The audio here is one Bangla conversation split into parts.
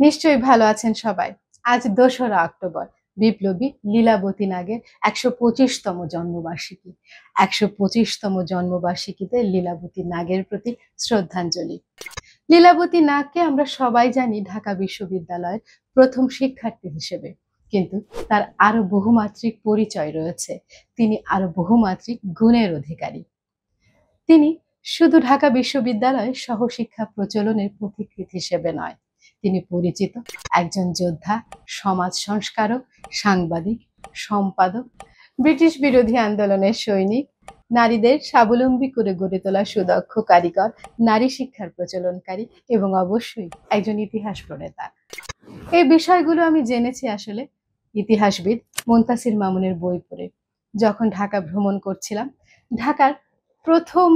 নিশ্চয়ই ভালো আছেন সবাই। আজ ২রা অক্টোবর বিপ্লবী লীলাবতী নাগের ১২৫তম জন্মবার্ষিকী। ১২৫তম জন্মবার্ষিকীতে লীলাবতী নাগের প্রতি শ্রদ্ধাঞ্জলি। লীলাবতী নাগকে আমরা সবাই জানি ঢাকা বিশ্ববিদ্যালয়ের ১ম শিক্ষার্থী হিসেবে। কিন্তু তার আরো বহুমাত্রিক পরিচয় রয়েছে। তিনি আরো বহুমাত্রিক গুণের অধিকারী। তিনি শুধু ঢাকা বিশ্ববিদ্যালয়ে সহশিক্ষা প্রচলনের পথিকৃৎ হিসেবে নয়, তিনি পরিচিত একজন যোদ্ধা, সমাজ সংস্কারক, সাংবাদিক, সম্পাদক, ব্রিটিশ বিরোধী আন্দোলনের সৈনিক, নারীদের স্বাবলম্বী করে গড়ে তোলা সুদক্ষ কারিগর, নারী শিক্ষার প্রচলনকারী এবং অবশ্যই একজন ইতিহাস প্রণেতা। এই বিষয়গুলো আমি জেনেছি আসলে ইতিহাসবিদ মুনতাসির মামুনের বই পড়ে। যখন ঢাকা ভ্রমণ করছিলাম, ঢাকার প্রথম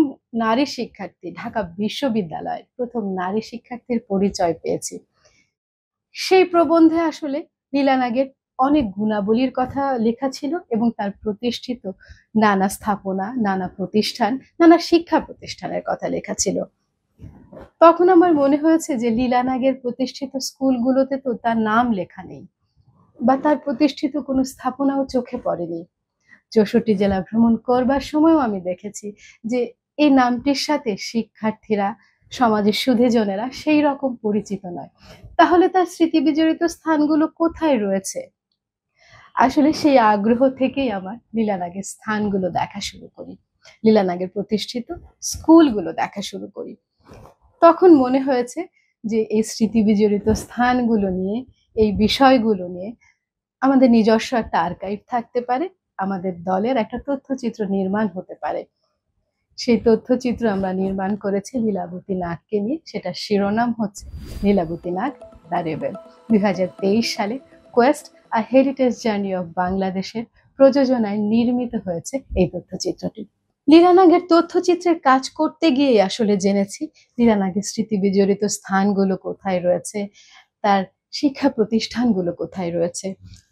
নারী শিক্ষার্থী, ঢাকা বিশ্ববিদ্যালয়ের প্রথম নারী শিক্ষার্থীর পরিচয় পেয়েছি। সেই প্রবন্ধে আসলে লীলা নাগের অনেক গুণাবলীর কথা লেখা ছিল এবং তার প্রতিষ্ঠিত নানা স্থাপনা, নানা প্রতিষ্ঠান, নানা শিক্ষা প্রতিষ্ঠানের কথা লেখা ছিল। তখন আমার মনে হয়েছে যে লীলা নাগের প্রতিষ্ঠিত স্কুলগুলোতে তো তার নাম লেখা নেই বা তার প্রতিষ্ঠিত কোনো স্থাপনাও চোখে পড়েনি। ৬৪ জেলা ভ্রমণ করবার সময়ও আমি দেখেছি যে এই নামটির সাথে শিক্ষার্থীরা, সমাজের সুধীজনেরা সেই রকম পরিচিত নয়। তাহলে তার স্মৃতি বিজড়িত স্থানগুলো কোথায় রয়েছে? আসলে সেই আগ্রহ থেকেই আমার লীলা নাগের স্থানগুলো দেখা শুরু করি। লীলা নাগের প্রতিষ্ঠিত স্কুলগুলো দেখা শুরু করি। তখন মনে হয়েছে যে এই স্মৃতি বিজড়িত স্থানগুলো নিয়ে, এই বিষয়গুলো নিয়ে আমাদের নিজস্ব একটা আর্কাইভ থাকতে পারে, আমাদের দলের একটা তথ্যচিত্র নির্মাণ হতে পারে। সেই তথ্যচিত্র আমরা নির্মাণ করেছি লীলাবতী নাগকে নিয়ে। সেটার শিরোনাম হচ্ছে লীলাবতী নাগ দ্য রেবেল। ২০২৩ সালে Quest a heritage journey of বাংলাদেশের প্রযোজনায় নির্মিত হয়েছে এই তথ্যচিত্রটি। লীলা নাগের তথ্যচিত্রের কাজ করতে গিয়ে আসলে জেনেছি লীলা নাগের স্মৃতি বিজড়িত স্থানগুলো কোথায় রয়েছে, তার শিক্ষা প্রতিষ্ঠানগুলো কোথায় রয়েছে।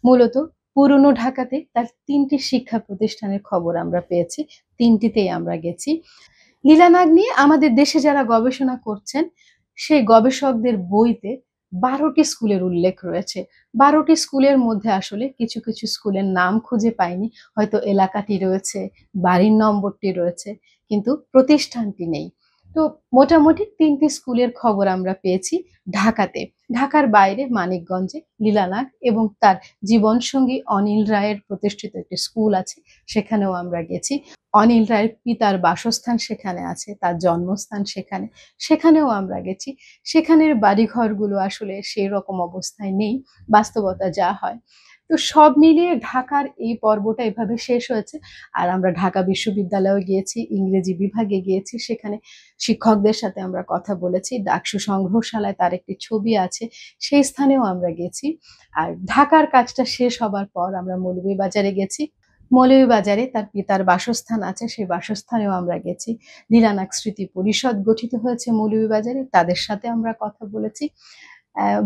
মূলত পুরনো ঢাকাতে তার ৩টি শিক্ষা প্রতিষ্ঠানের খবর আমরা পেয়েছি, ৩টিতেই আমরা গেছি। লীলা নাগ নিয়ে আমাদের দেশে যারা গবেষণা করছেন সেই গবেষকদের বইতে ১২টি স্কুলের উল্লেখ রয়েছে। ১২টি স্কুলের মধ্যে আসলে কিছু কিছু স্কুলের নাম খুঁজে পাইনি, হয়তো এলাকাটি রয়েছে, বাড়ির নম্বরটি রয়েছে, কিন্তু প্রতিষ্ঠানটি নেই। তো মোটামুটি ৩টি স্কুলের খবর আমরা পেয়েছি ঢাকাতে। ঢাকার বাইরে মানিকগঞ্জে লীলা নাগ এবং তার জীবনসঙ্গী অনিল রায়ের প্রতিষ্ঠিত একটি স্কুল আছে, সেখানেও আমরা গেছি। অনিল রায়ের পিতার বাসস্থান সেখানে আছে, তার জন্মস্থান সেখানে, সেখানেও আমরা গেছি। সেখানের বাড়িঘরগুলো আসলে সেই রকম অবস্থায় নেই, বাস্তবতা যা হয়। তো সব মিলিয়ে ঢাকার এই পর্বটা এভাবে শেষ হয়েছে। আর আমরা ঢাকা বিশ্ববিদ্যালয়ে গিয়েছি, ইংরেজি বিভাগে গিয়েছি, সেখানে শিক্ষকদের সাথে আমরা কথা বলেছি। ডাকসু সংগ্রহশালায় তার একটি ছবি আছে, সেই স্থানেও আমরা গেছি। আর ঢাকার কাজটা শেষ হবার পর আমরা মৌলভীবাজারে গেছি। মৌলভীবাজারে তার পিতার বাসস্থান আছে, সেই বাসস্থানেও আমরা গেছি। লীলা নাগ স্মৃতি পরিষদ গঠিত হয়েছে মৌলভীবাজারে, তাদের সাথে আমরা কথা বলেছি।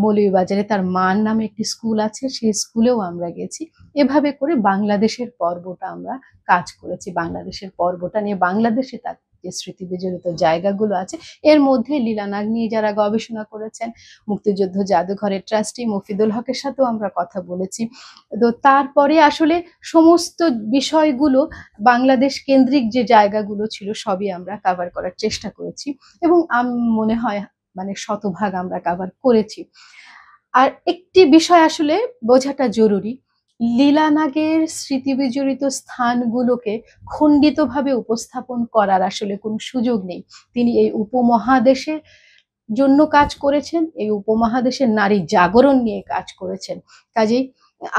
মৌলভীবাজারে তার মার নামে একটি স্কুল আছে, সেই স্কুলেও আমরা গেছি। এভাবে করে বাংলাদেশের পর্বটা আমরা কাজ করেছি। বাংলাদেশের পর্বটা নিয়ে বাংলাদেশে তার যে স্মৃতি বিজড়িত জায়গাগুলো আছে, এর মধ্যে লীলা নাগ নিয়ে যারা গবেষণা করেছেন, মুক্তিযুদ্ধ জাদুঘরের ট্রাস্টি মফিদুল হকের সাথেও আমরা কথা বলেছি। তো তারপরে আসলে সমস্ত বিষয়গুলো বাংলাদেশ কেন্দ্রিক যে জায়গাগুলো ছিল সবই আমরা কাভার করার চেষ্টা করেছি এবং মনে হয় মানে শতভাগ আমরা কাভার করেছি। আর একটি বিষয় আসলে বোঝাটা জরুরি, লীলা নাগের স্মৃতি বিজড়িত স্থানগুলোকে খণ্ডিতভাবে উপস্থাপন করার আসলে কোনো সুযোগ নেই। তিনি এই উপমহাদেশের জন্য কাজ করেছেন, এই উপমহাদেশের নারী জাগরণ নিয়ে কাজ করেছেন। কাজেই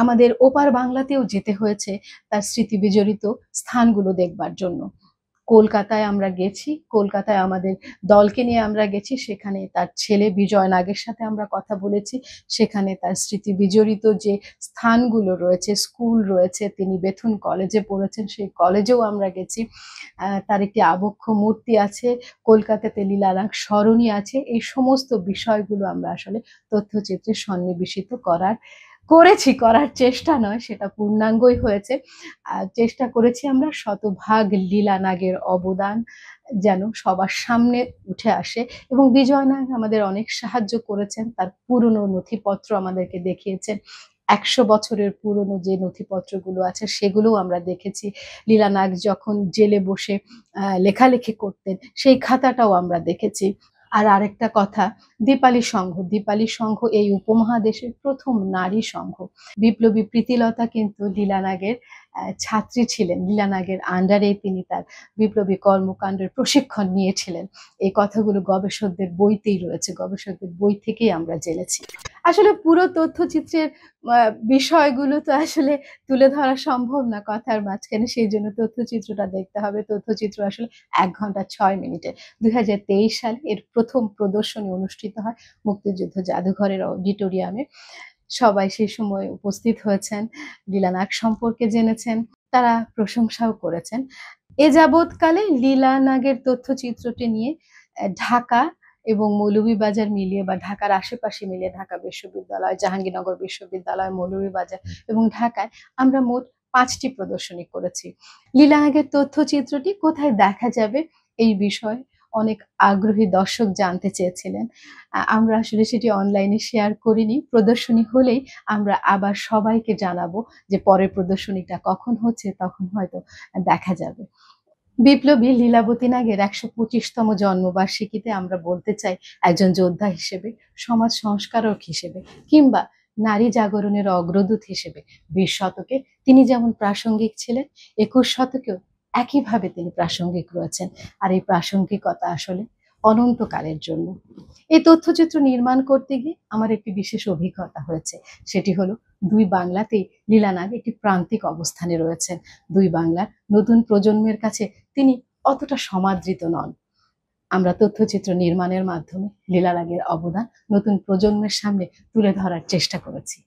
আমাদের ওপার বাংলাতেও যেতে হয়েছে তার স্মৃতি বিজড়িত স্থানগুলো দেখবার জন্য। কলকাতায় আমরা গেছি, কলকাতায় আমাদের দলকে নিয়ে আমরা গেছি, সেখানে তার ছেলে বিজয় নাগের সাথে আমরা কথা বলেছি। সেখানে তার স্মৃতি বিজড়িত যে স্থানগুলো রয়েছে, স্কুল রয়েছে, তিনি বেথুন কলেজে পড়েছেন, সেই কলেজেও আমরা গেছি। তার একটি আবক্ষ মূর্তি আছে, কলকাতাতে লীলা নাগ সরণি আছে। এই সমস্ত বিষয়গুলো আমরা আসলে তথ্যচিত্রে সন্নিবেশিত করার করেছি, করার চেষ্টা নয়, সেটা পূর্ণাঙ্গই হয়েছে। চেষ্টা করেছি আমরা শতভাগ লীলা নাগের অবদান যেন সবার সামনে উঠে আসে, এবং বিজয় নাগ আমাদের অনেক সাহায্য করেছেন। তার পুরনো নথিপত্র আমাদেরকে দেখিয়েছেন। ১০০ বছরের পুরনো যে নথিপত্রগুলো আছে সেগুলোও আমরা দেখেছি। লীলা নাগ যখন জেলে বসে লেখালেখি করতেন সেই খাতাটাও আমরা দেখেছি। আর আরেকটা কথা, দীপালি সংঘ। দীপালি সংঘ এই উপমহাদেশের প্রথম নারী সংঘ। বিপ্লবী প্রীতিলতা কিন্তু লীলা নাগের ছাত্রী ছিলেন। লীলা নাগের আন্ডারেই তিনি তার বিপ্লবী কর্মকাণ্ডের প্রশিক্ষণ নিয়েছিলেন। এই কথাগুলো গবেষকদের বইতেই রয়েছে, গবেষকদের বই থেকেই আমরা জেনেছি। আসলে পুরো তথ্যচিত্রের বিষয়গুলো তো আসলে তুলে ধরা সম্ভব না কথার মাঝখানে, সেই জন্য তথ্যচিত্রটা দেখতে হবে। তথ্যচিত্র আসলে ১ ঘন্টা ৬ মিনিটের। ২০২৩ সালে এর প্রথম প্রদর্শনী অনুষ্ঠিত হয় মুক্তিযুদ্ধ জাদুঘরের অডিটোরিয়ামে। সবাই সেই সময় উপস্থিত হয়েছেন, লীলা নাগ সম্পর্কে জেনেছেন, তারা প্রশংসাও করেছেন। এ যাবৎকালে লীলা নাগের তথ্যচিত্রটি নিয়ে ঢাকা এবং মৌলভীবাজার মিলিয়ে, বা ঢাকার আশেপাশে মিলিয়ে, ঢাকা বিশ্ববিদ্যালয়, জাহাঙ্গীরনগর বিশ্ববিদ্যালয়, মৌলভীবাজার এবং ঢাকায় আমরা মোট ৫টি প্রদর্শনী করেছি। লীলা নাগের তথ্যচিত্রটি কোথায় দেখা যাবে এই বিষয়ে অনেক আগ্রহী দর্শক জানতে চেয়েছিলেন। আমরা আসলে সেটি অনলাইনে শেয়ার করিনি। প্রদর্শনী হলেই আমরা আবার সবাইকে জানাবো যে পরের প্রদর্শনীটা কখন হচ্ছে, তখন হয়তো দেখা যাবে। বিপ্লবী লীলাবতী নাগের ১২৫তম জন্মবার্ষিকীতে আমরা বলতে চাই, একজন যোদ্ধা হিসেবে, সমাজ সংস্কারক হিসেবে, কিংবা নারী জাগরণের অগ্রদূত হিসেবে ২০ শতকে তিনি যেমন প্রাসঙ্গিক ছিলেন, ২১ শতকেও একইভাবে তিনি প্রাসঙ্গিক রয়েছেন। আর এই প্রাসঙ্গিকতা আসলে অনন্তকালের জন্য। এই তথ্যচিত্র নির্মাণ করতে গিয়ে আমার একটি বিশেষ অভিজ্ঞতা হয়েছে। সেটি হলো, ২ বাংলাতেই লীলা নাগ একটি প্রান্তিক অবস্থানে রয়েছেন। ২ বাংলার নতুন প্রজন্মের কাছে তিনি অতটা সমাদৃত নন। আমরা তথ্যচিত্র নির্মাণের মাধ্যমে লীলা নাগের অবদান নতুন প্রজন্মের সামনে তুলে ধরার চেষ্টা করেছি।